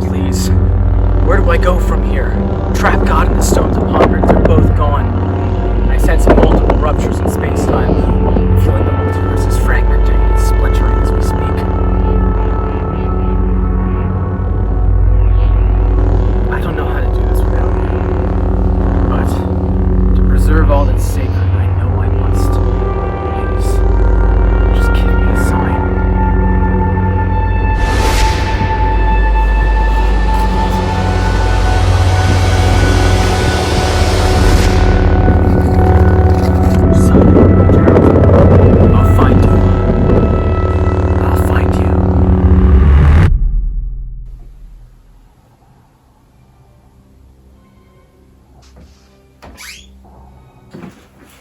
please. Where do I go from here? Trap God and the Stones of Hundreds are both gone. I sense multiple ruptures in space-time, feeling the multiverse is fragmenting and splintering as we speak. I don't know how to do this without you, but to preserve all that's sacred, I know I must. Please, just give me a sign.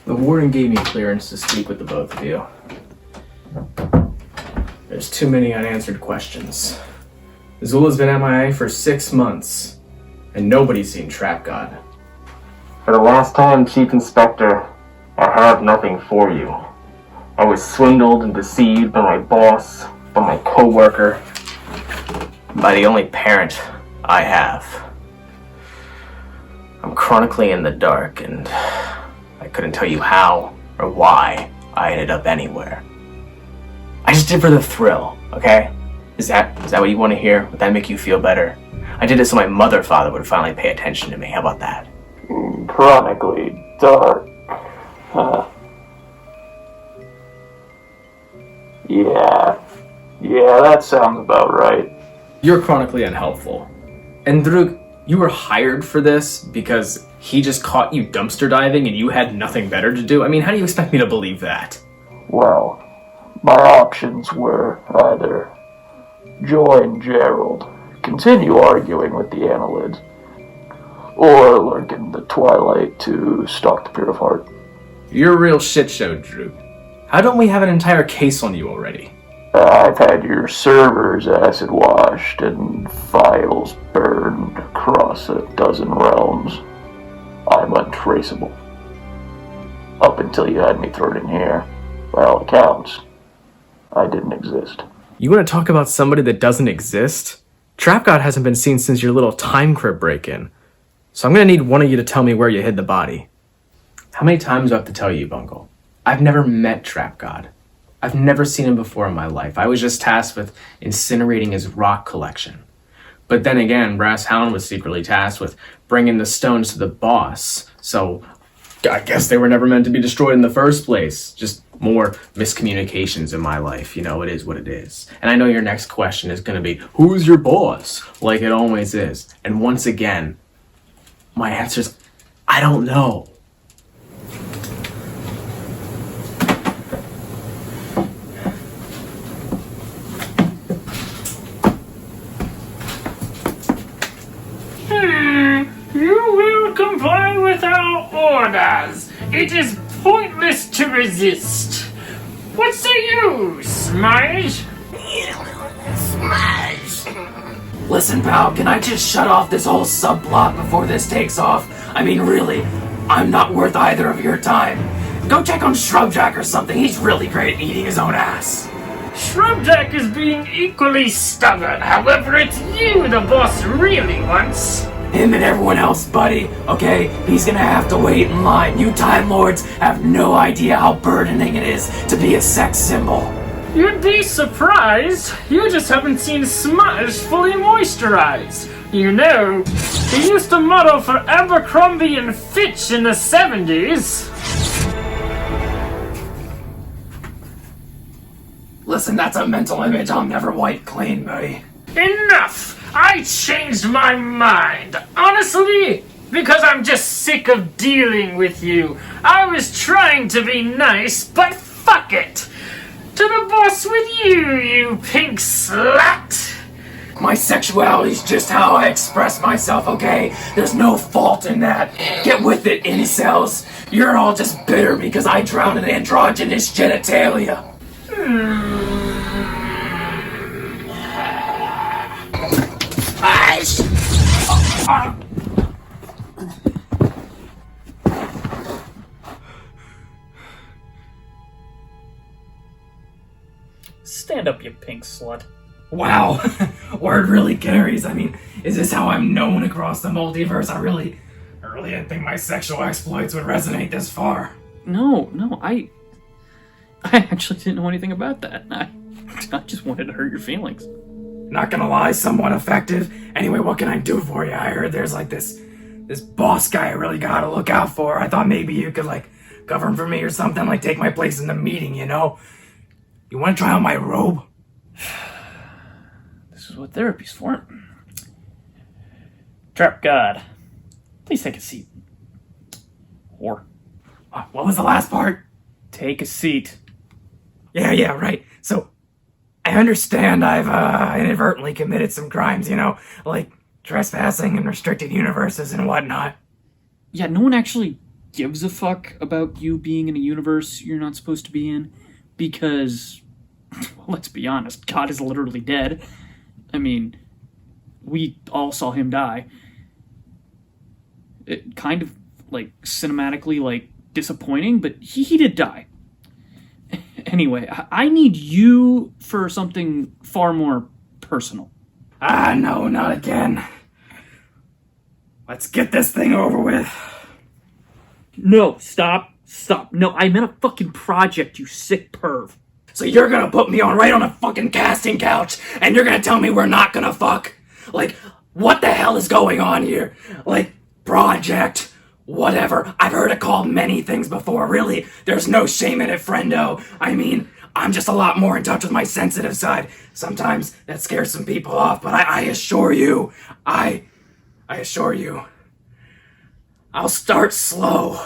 The warden gave me clearance to speak with the both of you. There's too many unanswered questions. Zula's been MIA for 6 months, and nobody's seen Trap God. For the last time, Chief Inspector, I have nothing for you. I was swindled and deceived by my boss, by my co-worker, by the only parent I have. I'm chronically in the dark, and I couldn't tell you how or why I ended up anywhere. I just did for the thrill, okay? Is that what you want to hear? Would that make you feel better? I did it so my father would finally pay attention to me. How about that? Chronically dark. Yeah, that sounds about right. You're chronically unhelpful. And Drug, you were hired for this because he just caught you dumpster diving and you had nothing better to do? I mean, how do you expect me to believe that? Well, my options were either join Gerald, continue arguing with the annelids, or lurk in the twilight to stalk the Pure of Heart. You're a real shit show, Drew. How don't we have an entire case on you already? I've had your servers acid washed and files burned across a dozen realms. I'm untraceable. Up until you had me thrown in here, by all accounts, I didn't exist. You want to talk about somebody that doesn't exist? Trap God hasn't been seen since your little time crib break-in. So I'm going to need one of you to tell me where you hid the body. How many times do I have to tell you, Bungle? I've never met Trap God. I've never seen him before in my life. I was just tasked with incinerating his rock collection. But then again, Brass Hound was secretly tasked with bringing the stones to the boss. So I guess they were never meant to be destroyed in the first place. Just more miscommunications in my life. You know, it is what it is. And I know your next question is going to be, who's your boss? Like it always is. And once again, my answer is, I don't know. You will comply with our orders. It is pointless to resist. What say you, Smoj? Listen, pal, can I just shut off this whole subplot before this takes off? I mean, really, I'm not worth either of your time. Go check on Shrubjack or something. He's really great at eating his own ass. Shrubjack is being equally stubborn. However, it's you the boss really wants. Him and everyone else, buddy, okay? He's gonna have to wait in line. You Time Lords have no idea how burdening it is to be a sex symbol. You'd be surprised. You just haven't seen Smoj fully moisturized. You know, he used to model for Abercrombie and Fitch in the 70s. Listen, that's a mental image I'll never wipe clean, buddy. Enough! I changed my mind. Honestly, because I'm just sick of dealing with you. I was trying to be nice, but fuck it. To the boss with you, you pink slut. My sexuality's just how I express myself, okay? There's no fault in that. Get with it, incels. You're all just bitter because I drowned in androgynous genitalia. Stand up, you pink slut. Wow, word really carries. I mean, is this how I'm known across the multiverse? I really didn't think my sexual exploits would resonate this far. No, I actually didn't know anything about that. I just wanted to hurt your feelings. Not gonna lie, somewhat effective. Anyway, what can I do for you? I heard there's like this boss guy I really gotta look out for. I thought maybe you could like cover him for me or something, like take my place in the meeting, you know? You wanna try on my robe? This is what therapy's for. Trap God, please take a seat. Whore. What was the last part? Take a seat. Yeah, right. So, I understand I've inadvertently committed some crimes, you know, like trespassing and restricted universes and whatnot. Yeah, no one actually gives a fuck about you being in a universe you're not supposed to be in because, well, let's be honest, God is literally dead. I mean, we all saw him die. It kind of, like, cinematically, like, disappointing, but he did die. Anyway, I need you for something far more personal. No, not again. Let's get this thing over with. No, stop. No, I meant a fucking project, you sick perv. So you're gonna put me right on a fucking casting couch, and you're gonna tell me we're not gonna fuck? Like, what the hell is going on here? Like, project, whatever. I've heard it called many things before, really. There's no shame in it, friendo. I mean, I'm just a lot more in touch with my sensitive side. Sometimes that scares some people off, but I assure you, I assure you, I'll start slow.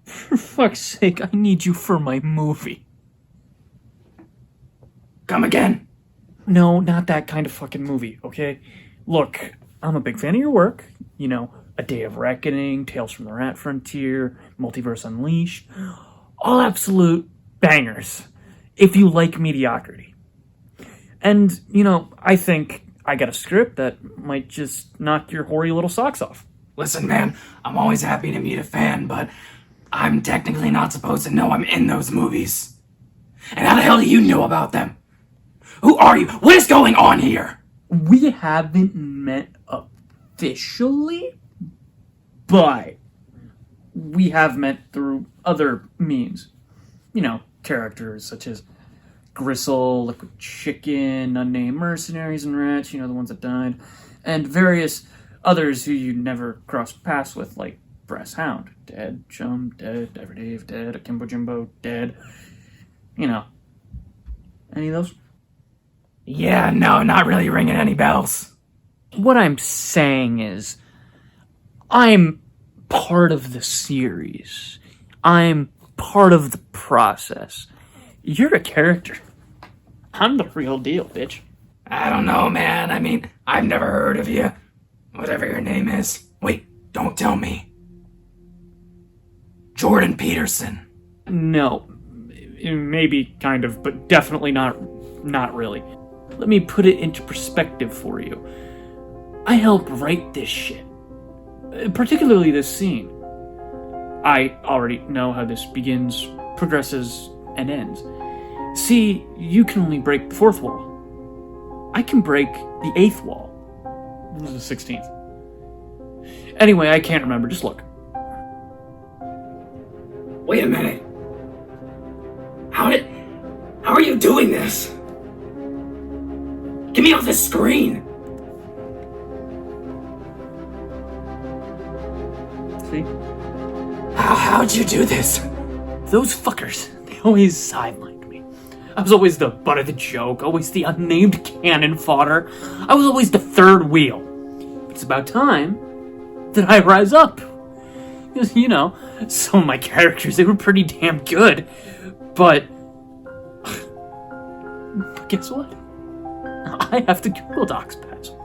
For fuck's sake, I need you for my movie. Come again? No, not that kind of fucking movie, okay? Look, I'm a big fan of your work. You know, A Day of Reckoning, Tales from the Rat Frontier, Multiverse Unleashed. All absolute bangers, if you like mediocrity. And, you know, I think I got a script that might just knock your hoary little socks off. Listen, man, I'm always happy to meet a fan, but I'm technically not supposed to know I'm in those movies. And how the hell do you know about them? Who are you? What is going on here? We haven't met officially, but we have met through other means. You know, characters such as Gristle, Liquid Chicken, Unnamed Mercenaries and Rats, you know, the ones that died, and various others who you never crossed paths with, like Brass Hound, dead, Chum, dead, Diver Dave, dead, Akimbo Jimbo, dead. You know, any of those? Yeah, no, not really ringing any bells. What I'm saying is, I'm part of the series. I'm part of the process. You're a character. I'm the real deal, bitch. I don't know, man. I mean, I've never heard of you. Whatever your name is. Wait, don't tell me. Jordan Peterson. No. Maybe, kind of, but definitely not really. Let me put it into perspective for you. I helped write this shit. Particularly this scene. I already know how this begins, progresses, and ends. See, you can only break the fourth wall. I can break the eighth wall. This is the 16th. Anyway, I can't remember. Just look. Wait a minute. How are you doing this? Get me off this screen! See? How'd you do this? Those fuckers, they always sidelined me. I was always the butt of the joke, always the unnamed cannon fodder. I was always the third wheel. It's about time that I rise up. Because, you know, some of my characters, they were pretty damn good. But guess what? I have the Google Docs password.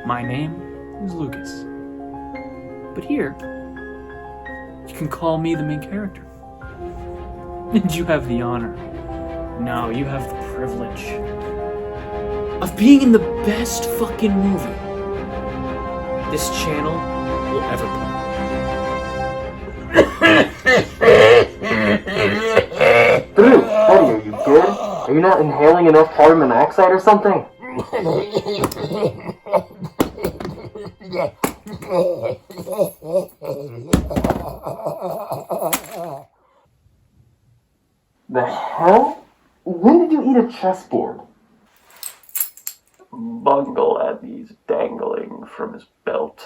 My name is Lucas. But here, you can call me the main character. And you have the honor. No, you have the privilege of being in the best fucking movie this channel will ever play. Drew, buddy, are you good? I Are you not inhaling enough carbon monoxide or something? The hell? When did you eat a chessboard? Bungle had these dangling from his belt.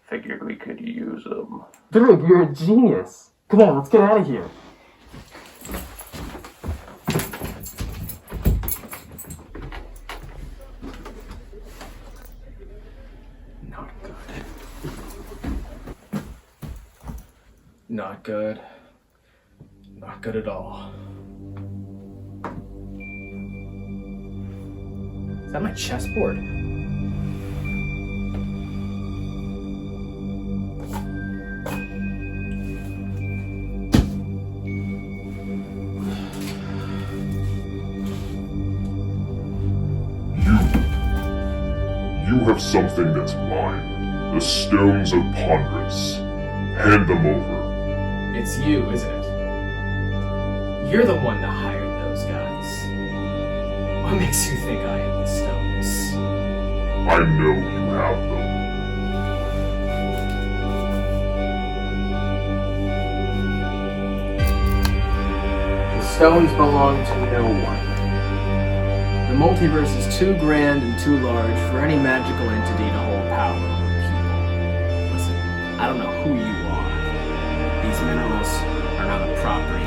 Figured we could use them. Dude, you're a genius. Come on, let's get out of here. Not good. Not good. Not good at all. Is that my chessboard? You have something that's mine. The stones of Ponderous. Hand them over. It's you, isn't it? You're the one that hired those guys. What makes you think I am the stones? I know you have them. The stones belong to no one. The multiverse is too grand and too large for any magical entity to hold power over people. Listen, I don't know who you are. These minerals are not a property.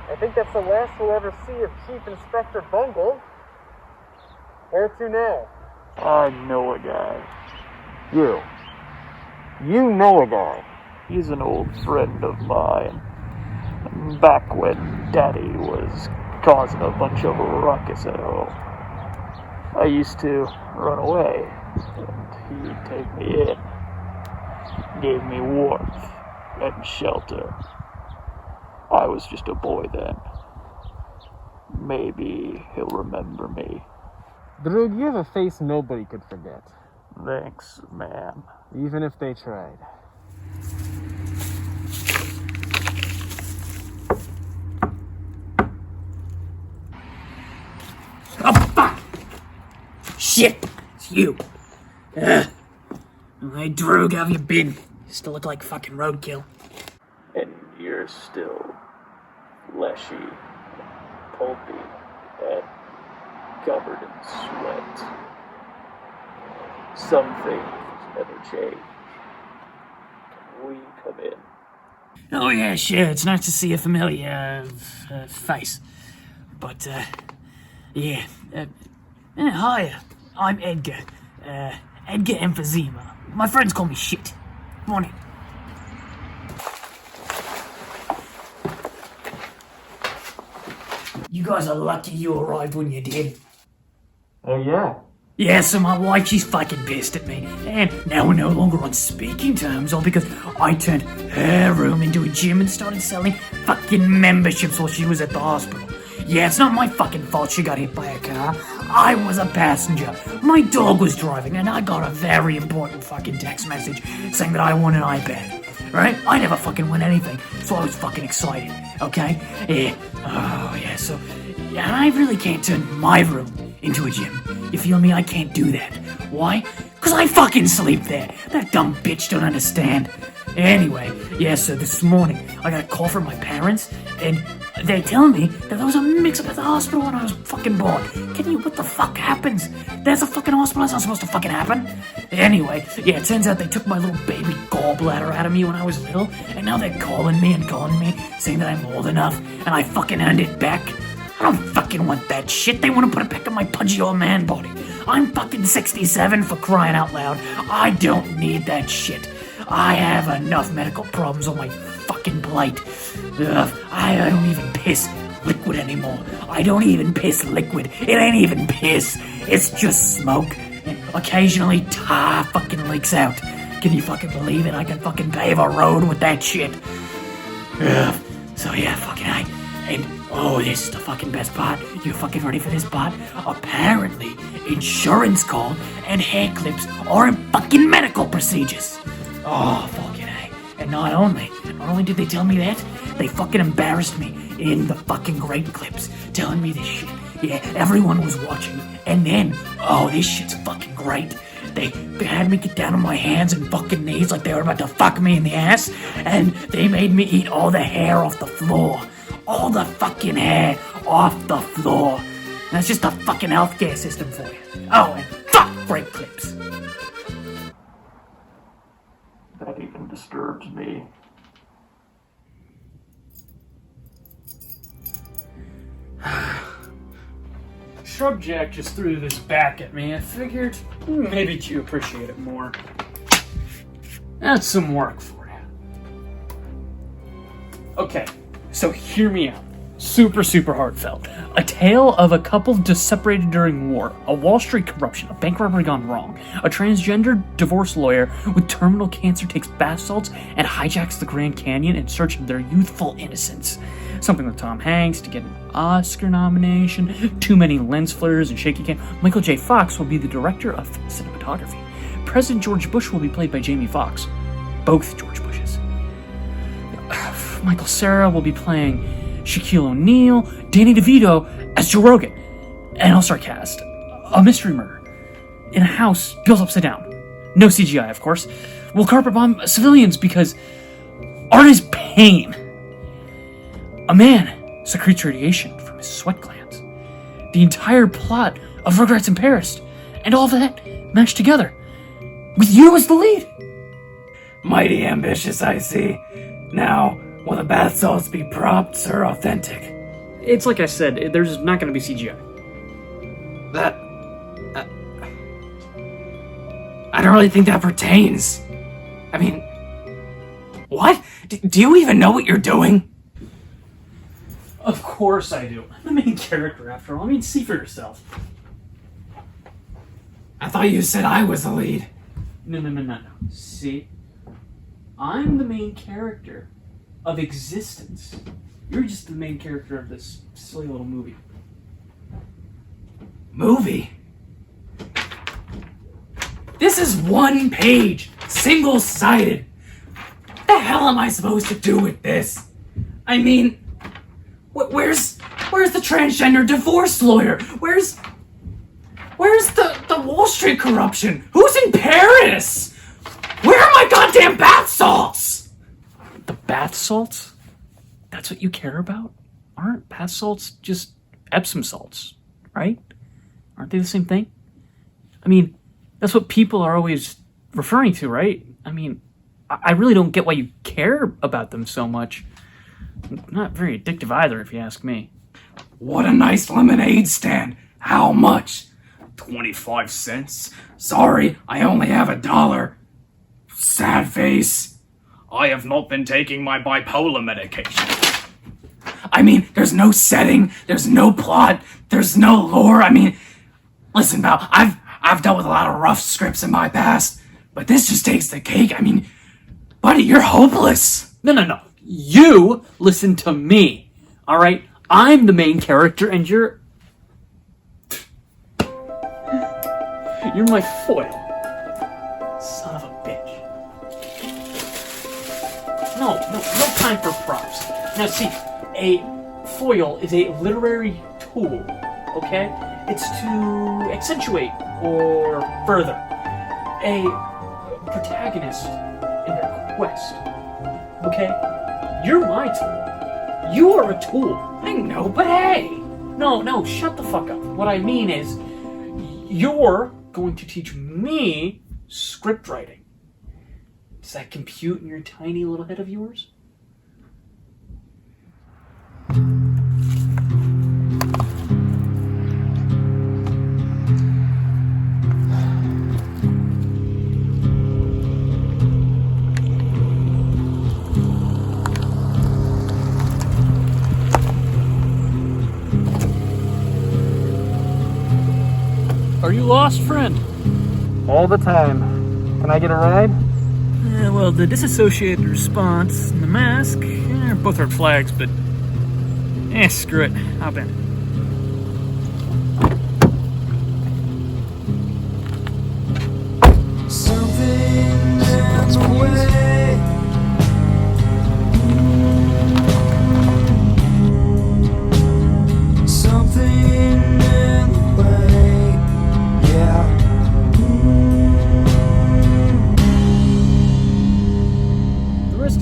I think that's the last we'll ever see of Chief Inspector Bungle. Where to now? I know a guy. You know a guy. He's an old friend of mine. Back when Daddy was causing a bunch of ruckus at home. I used to run away, and he'd take me in. Gave me warmth and shelter. I was just a boy then. Maybe he'll remember me. Drug, you have a face nobody could forget. Thanks, man. Even if they tried. Oh, fuck! Shit! It's you. Hey, Droog, how have you been? You still look like fucking roadkill. And you're still fleshy, pulpy, and covered in sweat. Some things never change. Can we come in? Oh, yeah, sure. It's nice to see a familiar face. But, yeah. Hi, I'm Edgar. Edgar Emphysema. My friends call me shit. Morning. You guys are lucky you arrived when you did. Oh, yeah. Yeah, so my wife, she's fucking pissed at me. And now we're no longer on speaking terms, all because I turned her room into a gym and started selling fucking memberships while she was at the hospital. Yeah, it's not my fucking fault she got hit by a car. I was a passenger. My dog was driving, and I got a very important fucking text message saying that I won an iPad. Right? I never fucking won anything, so I was fucking excited, okay? Yeah. Oh, yeah, so... Yeah, I really can't turn my room into a gym. You feel me? I can't do that. Why? Because I fucking sleep there. That dumb bitch don't understand. Anyway, yeah, so this morning, I got a call from my parents, and they tell me that there was a mix-up at the hospital when I was fucking born. What the fuck happens? There's a fucking hospital, that's not supposed to fucking happen. Anyway, yeah, it turns out they took my little baby gallbladder out of me when I was little, and now they're calling me, saying that I'm old enough, and I fucking earned it back. I don't fucking want that shit. They want to put it back in my pudgy old man body. I'm fucking 67 for crying out loud. I don't need that shit. I have enough medical problems on my fucking plate. I don't even piss liquid anymore. I don't even piss liquid. It ain't even piss. It's just smoke. And occasionally tar fucking leaks out. Can you fucking believe it? I can fucking pave a road with that shit. So yeah, fucking I. And Oh, this is the fucking best part. You fucking ready for this part? Apparently, insurance called and hair clips are in fucking medical procedures. Oh, fucking A. And not only did they tell me that, they fucking embarrassed me in the fucking great clips, telling me this shit. Yeah, everyone was watching. And then, oh, this shit's fucking great. They had me get down on my hands and fucking knees like they were about to fuck me in the ass, and they made me eat all the hair off the floor. All the fucking hair off the floor. That's just the fucking healthcare system for you. Oh, and fuck great clips. That even disturbs me. Shrubjack just threw this back at me. I figured maybe you appreciate it more. That's some work for you. Okay, so hear me out. Super, super heartfelt. A tale of a couple just separated during war, a Wall Street corruption, a bank robbery gone wrong, a transgender divorce lawyer with terminal cancer takes bath salts and hijacks the Grand Canyon in search of their youthful innocence. Something with Tom Hanks to get an Oscar nomination, too many lens flares and shaky cam. Michael J. Fox will be the director of cinematography. President George Bush will be played by Jamie Foxx. Both George Bushes. Michael Cera will be playing Shaquille O'Neal, Danny DeVito as Joe Rogan. An all-star cast. A mystery murder. In a house built upside down. No CGI, of course. We'll carpet bomb civilians because art is pain. A man secretes radiation from his sweat glands. The entire plot of Rugrats in Paris. And all of that mashed together. With you as the lead. Mighty ambitious, I see. Now, will the bath salts be props or authentic? It's like I said, there's not going to be CGI. I don't really think that pertains. I mean, what? Do you even know what you're doing? Of course I do. I'm the main character after all. I mean, see for yourself. I thought you said I was the lead. No. See? I'm the main character of existence. You're just the main character of this silly little movie. Movie? This is one page, single-sided. What the hell am I supposed to do with this? I mean, where's the transgender divorce lawyer? Where's the Wall Street corruption? Who's in Paris? Where are my goddamn bath salts? The bath salts? That's what you care about? Aren't bath salts just Epsom salts, right? Aren't they the same thing? I mean, that's what people are always referring to, right? I mean, I really don't get why you care about them so much. Not very addictive either, if you ask me. What a nice lemonade stand. How much? 25 cents. Sorry, I only have $1. Sad face. I have not been taking my bipolar medication. I mean, there's no setting, there's no plot, there's no lore. I mean, listen, pal, I've dealt with a lot of rough scripts in my past, but this just takes the cake. I mean, buddy, you're hopeless. No. You listen to me, all right? I'm the main character, and you're my foil. Son of a bitch. No time for props. Now see, a foil is a literary tool, okay? It's to accentuate or further a protagonist in their quest, okay? You're my tool. You are a tool. I know, but hey! No, shut the fuck up. What I mean is, you're going to teach me script writing. Does that compute in your tiny little head of yours? Are you lost, friend? All the time. Can I get a ride? Well, the disassociated response and the mask, both red flags, but Screw it. Hop in.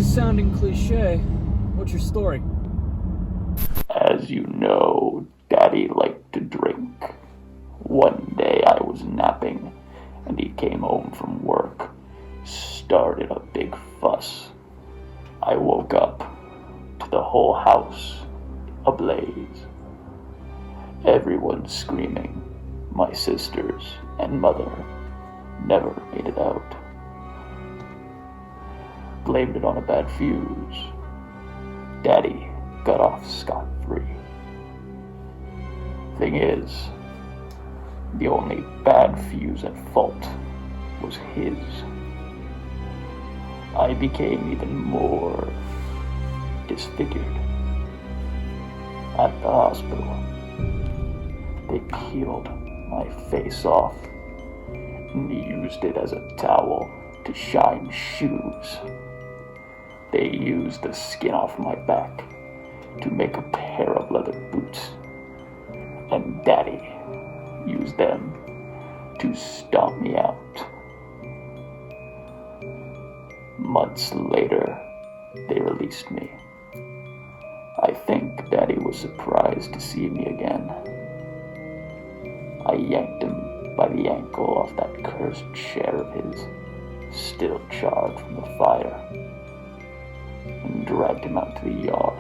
Sounding cliche. What's your story? As you know, Daddy liked to drink. One day I was napping, and he came home from work, started a big fuss. I woke up to the whole house ablaze. Everyone screaming. My sisters and mother never made it out. Blamed it on a bad fuse. Daddy got off scot-free. Thing is, the only bad fuse at fault was his. I became even more disfigured. At the hospital, they peeled my face off and used it as a towel to shine shoes. They used the skin off my back to make a pair of leather boots, and Daddy used them to stomp me out. Months later, they released me. I think Daddy was surprised to see me again. I yanked him by the ankle off that cursed chair of his, still charred from the fire, and dragged him out to the yard,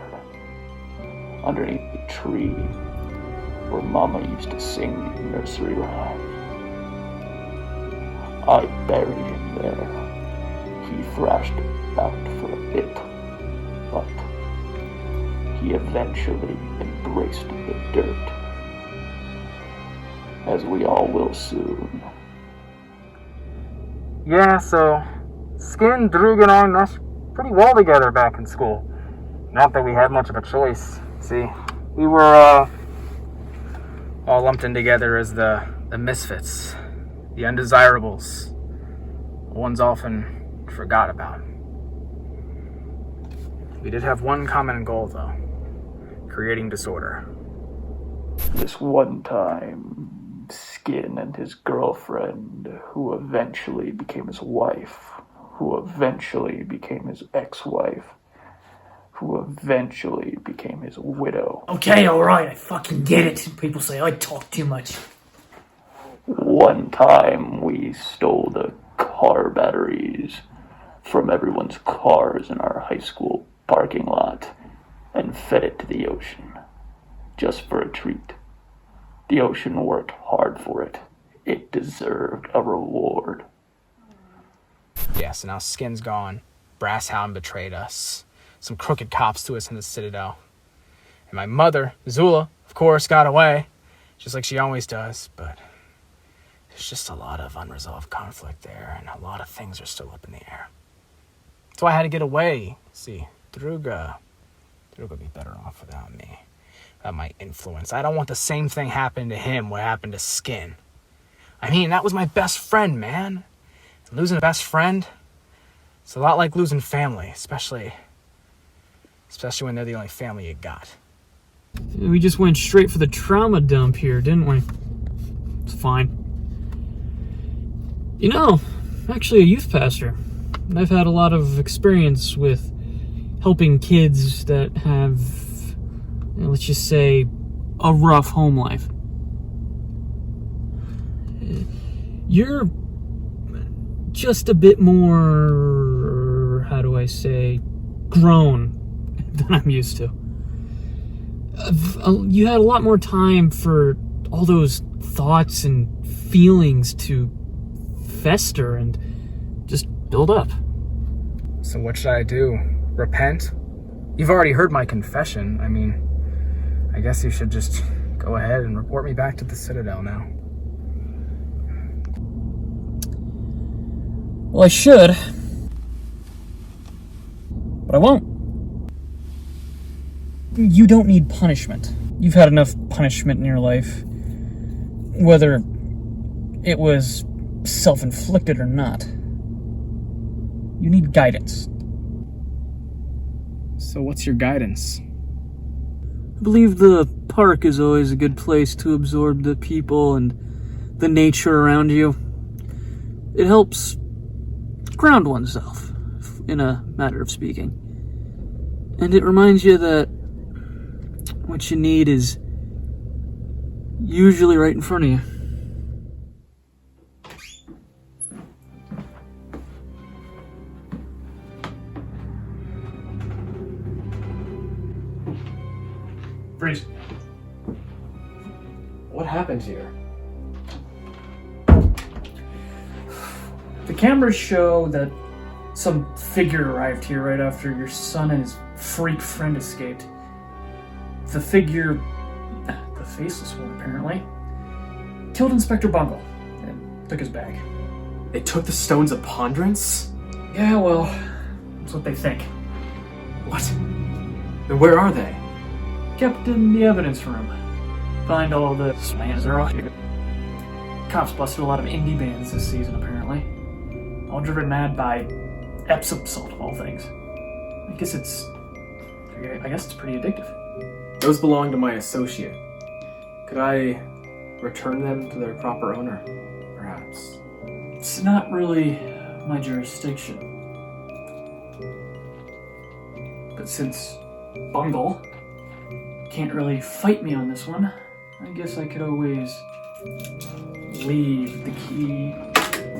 underneath the tree where Mama used to sing nursery rhymes. I buried him there. He thrashed about for a bit, but he eventually embraced the dirt, as we all will soon. Yeah, so Skin, Drug, and I meshed pretty well together back in school. Not that we had much of a choice. See, we were all lumped in together as the misfits, the undesirables, the ones often forgot about. We did have one common goal, though: creating disorder. This one time, Skin and his girlfriend, who eventually became his wife, who eventually became his ex-wife, who eventually became his widow. Okay, alright, I fucking get it. People say I talk too much. One time we stole the car batteries from everyone's cars in our high school parking lot and fed it to the ocean, just for a treat. The ocean worked hard for it. It deserved a reward. Yeah, so now Skin's gone. Brass Hound betrayed us. Some crooked cops threw us in the Citadel. And my mother, Zula, of course, got away, just like she always does, but there's just a lot of unresolved conflict there, and a lot of things are still up in the air. So I had to get away. See, Drug would be better off without me. Without my influence. I don't want the same thing happen to him what happened to Skin. I mean, that was my best friend, man. And losing a best friend, it's a lot like losing family, especially when they're the only family you got. We just went straight for the trauma dump here, didn't we? It's fine. You know, I'm actually a youth pastor. I've had a lot of experience with helping kids that have, let's just say, a rough home life. You're just a bit more, how do I say, grown than I'm used to. You had a lot more time for all those thoughts and feelings to fester and just build up. So what should I do? Repent? You've already heard my confession. I mean, I guess you should just go ahead and report me back to the Citadel now. Well, I should, but I won't. You don't need punishment. You've had enough punishment in your life, whether it was self-inflicted or not. You need guidance. So what's your guidance? I believe the park is always a good place to absorb the people and the nature around you. It helps ground oneself, in a matter of speaking. And it reminds you that what you need is usually right in front of you. Freeze. What happened here? The cameras show that some figure arrived here right after your son and his freak friend escaped. The figure, the faceless one apparently, killed Inspector Bungle and took his bag. It took the Stones of Ponderance? Yeah, well, that's what they think. What? And where are they? Kept in the evidence room. Find all the slams are off. Cops busted a lot of indie bands this season apparently. All driven mad by Epsom salt of all things. I guess it's pretty addictive. Those belong to my associate. Could I return them to their proper owner, perhaps? It's not really my jurisdiction. But since Bungle can't really fight me on this one, I guess I could always leave the key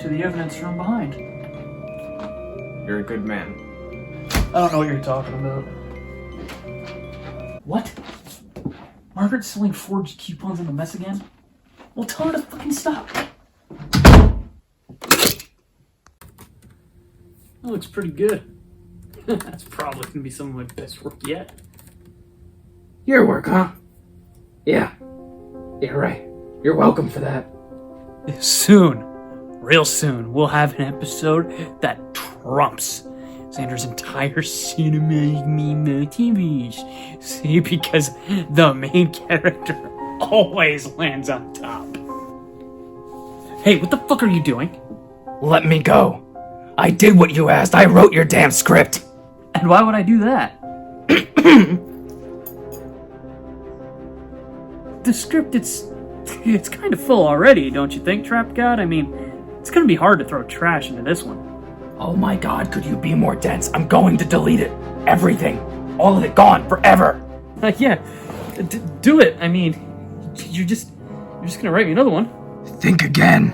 to the evidence room behind. You're a good man. I don't know what you're talking about. What? Margaret's selling forged coupons in the mess again? Well, tell her to fucking stop. That looks pretty good. That's probably gonna be some of my best work yet. Your work, huh? Yeah. Yeah, right. You're welcome for that. Soon, real soon, we'll have an episode that trumps Xander's entire cinematic multiverse. See, because the main character always lands on top. Hey, what the fuck are you doing? Let me go. I did what you asked. I wrote your damn script. And why would I do that? The script, it's kind of full already, don't you think, Trap God? I mean, it's gonna be hard to throw trash into this one. Oh my god, could you be more dense? I'm going to delete it. Everything. All of it gone forever. Yeah, do it. I mean, you're just gonna write me another one. Think again.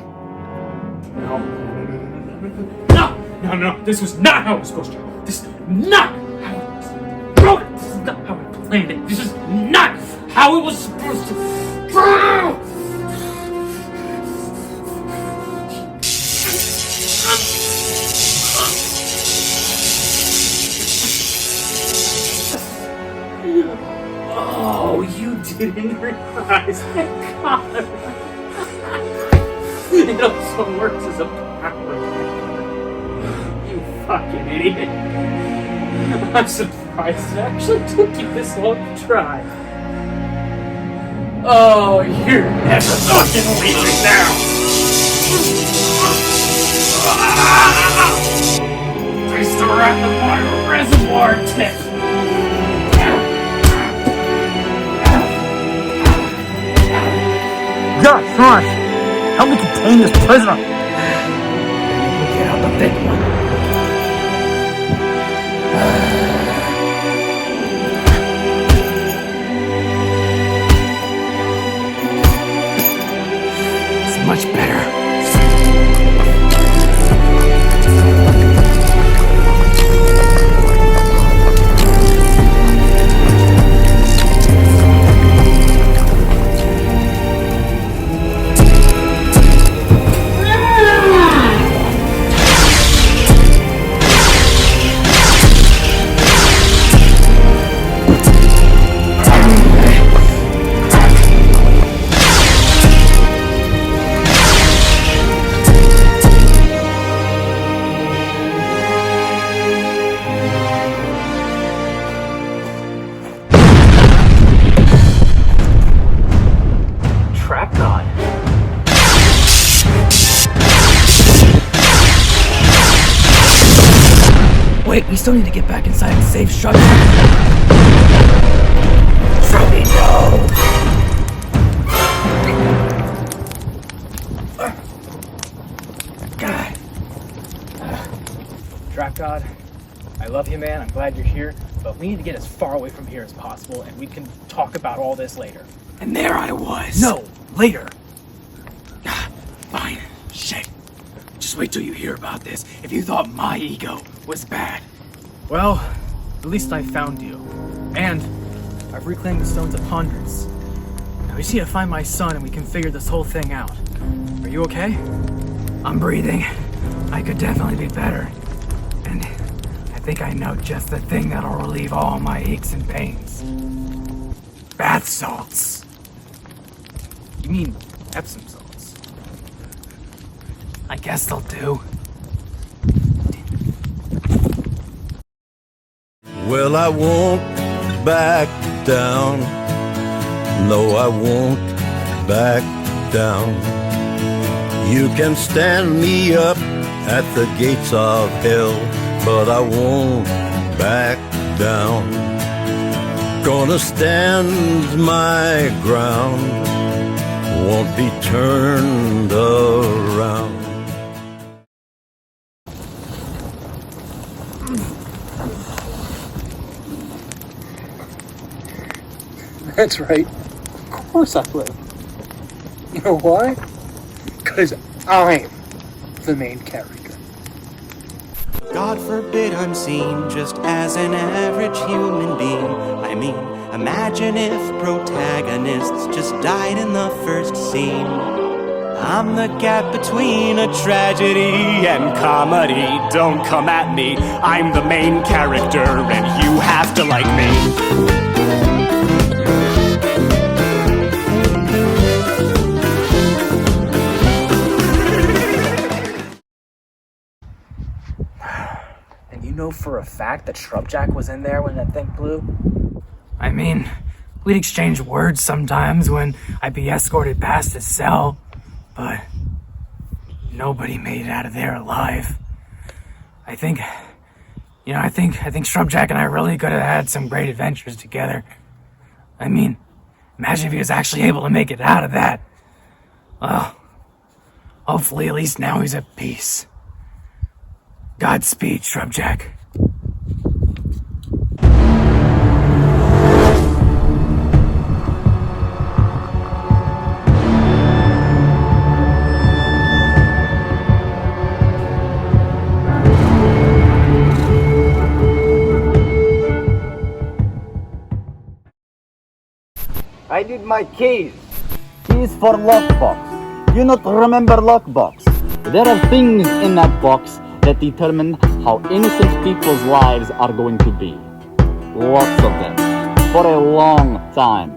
No, this was not how it was supposed to go. This is not how it was. Bro, this is not how I planned it. This is not how it was supposed to. Oh, you didn't realize. Thank God. It also works as a power. You fucking idiot. I'm surprised it actually took you this long to try. Oh, you're never fucking leaving now. I store at the bottom reservoir tip. Josh, Smoj, help me contain this prisoner. Get out the big one. It's much better. wait, we still need to get back inside and save Shrubby. Shrubby, no! God. Trap God, I love you, man. I'm glad you're here, but we need to get as far away from here as possible, and we can talk about all this later. And there I was. No, later. Fine. Shit. Just wait till you hear about this. If you thought my ego was bad. Well, at least I found you. And I've reclaimed the Stones of Ponderance. Now we just need to find my son and we can figure this whole thing out. Are you okay? I'm breathing. I could definitely be better. And I think I know just the thing that'll relieve all my aches and pains. Bath salts. You mean Epsom salts? I guess they'll do. Well, I won't back down. No, I won't back down. You can stand me up at the gates of hell, but I won't back down. Gonna stand my ground, won't be turned around. That's right. Of course I will. You know why? Because I'm the main character. God forbid I'm seen just as an average human being. I mean, imagine if protagonists just died in the first scene. I'm the gap between a tragedy and comedy. Don't come at me, I'm the main character and you have to like me. And you know for a fact that Shrubjack was in there when that thing blew? I mean, we'd exchange words sometimes when I'd be escorted past his cell, but nobody made it out of there alive. I think Shrubjack and I really could have had some great adventures together. I mean, imagine if he was actually able to make it out of that. Well, hopefully at least now he's at peace. Godspeed, Shrubjack. I need my keys. Keys for lockbox. You not remember lockbox. There are things in that box that determine how innocent people's lives are going to be. Lots of them. For a long time.